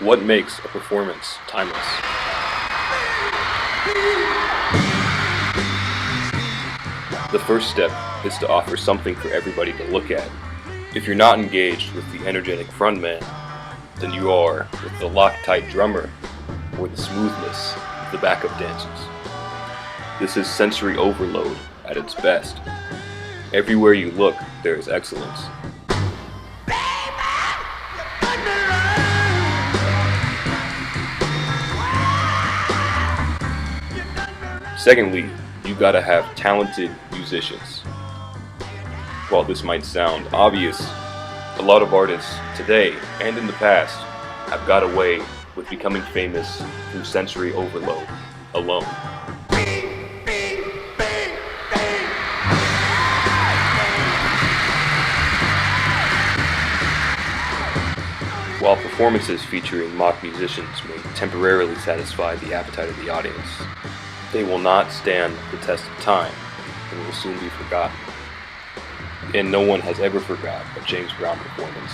What makes a performance timeless? The first step is to offer something for everybody to look at. If you're not engaged with the energetic frontman, then you are with the Loctite drummer or the smoothness of the backup dancers. This is sensory overload at its best. Everywhere you look, there is excellence. Secondly, you gotta have talented musicians. While this might sound obvious, a lot of artists today and in the past have got away with becoming famous through sensory overload alone. While performances featuring mock musicians may temporarily satisfy the appetite of the audience, they will not stand the test of time and will soon be forgotten. And no one has ever forgot a James Brown performance.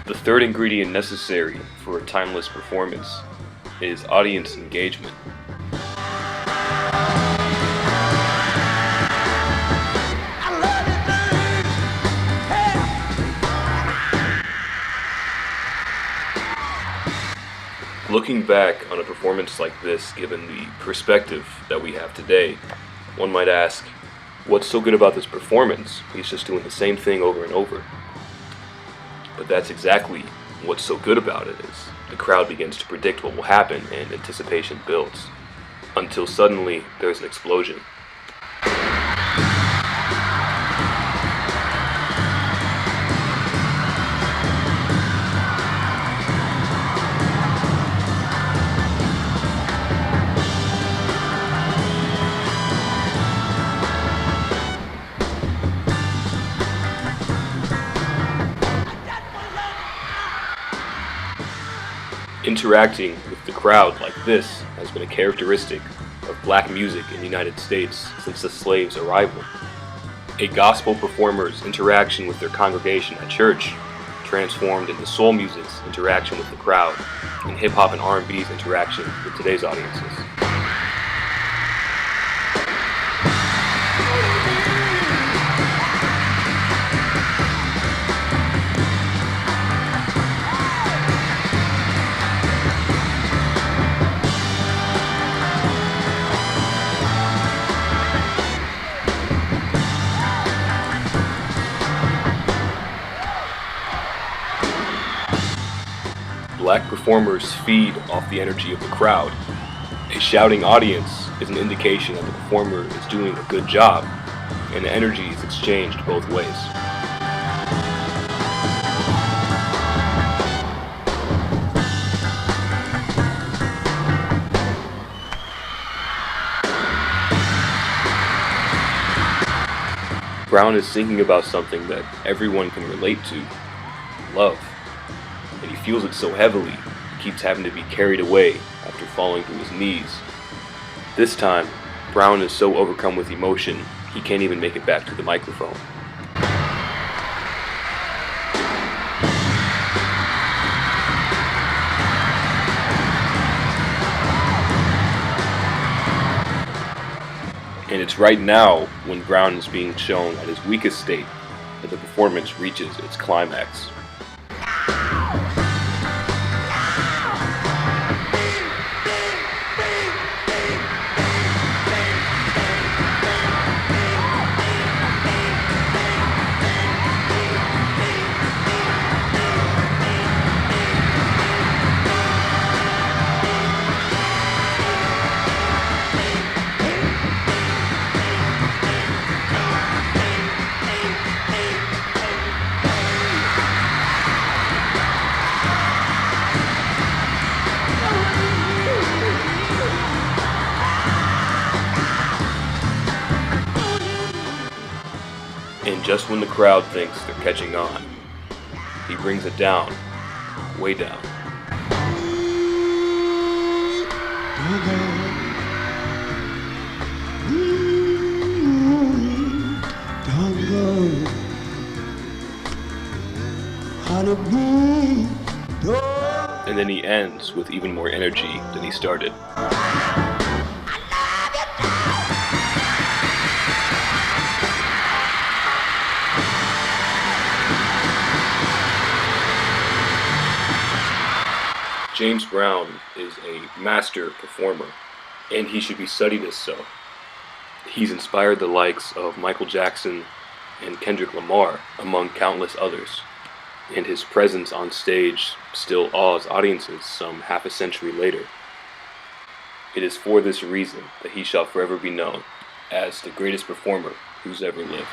The third ingredient necessary for a timeless performance is audience engagement. Looking back on a performance like this, given the perspective that we have today, one might ask, what's so good about this performance? He's just doing the same thing over and over. But that's exactly what's so good about it is the crowd begins to predict what will happen and anticipation builds until suddenly there's an explosion. Interacting with the crowd like this has been a characteristic of black music in the United States since the slaves' arrival. A gospel performer's interaction with their congregation at church transformed into soul music's interaction with the crowd and hip-hop and R&B's interaction with today's audiences. Black performers feed off the energy of the crowd. A shouting audience is an indication that the performer is doing a good job, and the energy is exchanged both ways. Brown is singing about something that everyone can relate to, love. And he feels it so heavily, he keeps having to be carried away after falling to his knees. This time, Brown is so overcome with emotion, he can't even make it back to the microphone. And it's right now, when Brown is being shown at his weakest state, that the performance reaches its climax. just when the crowd thinks they're catching on, he brings it down, way down. And then he ends with even more energy than he started. James Brown is a master performer, and he should be studied as so. He's inspired the likes of Michael Jackson and Kendrick Lamar, among countless others, and his presence on stage still awes audiences some half a century later. It is for this reason that he shall forever be known as the greatest performer who's ever lived.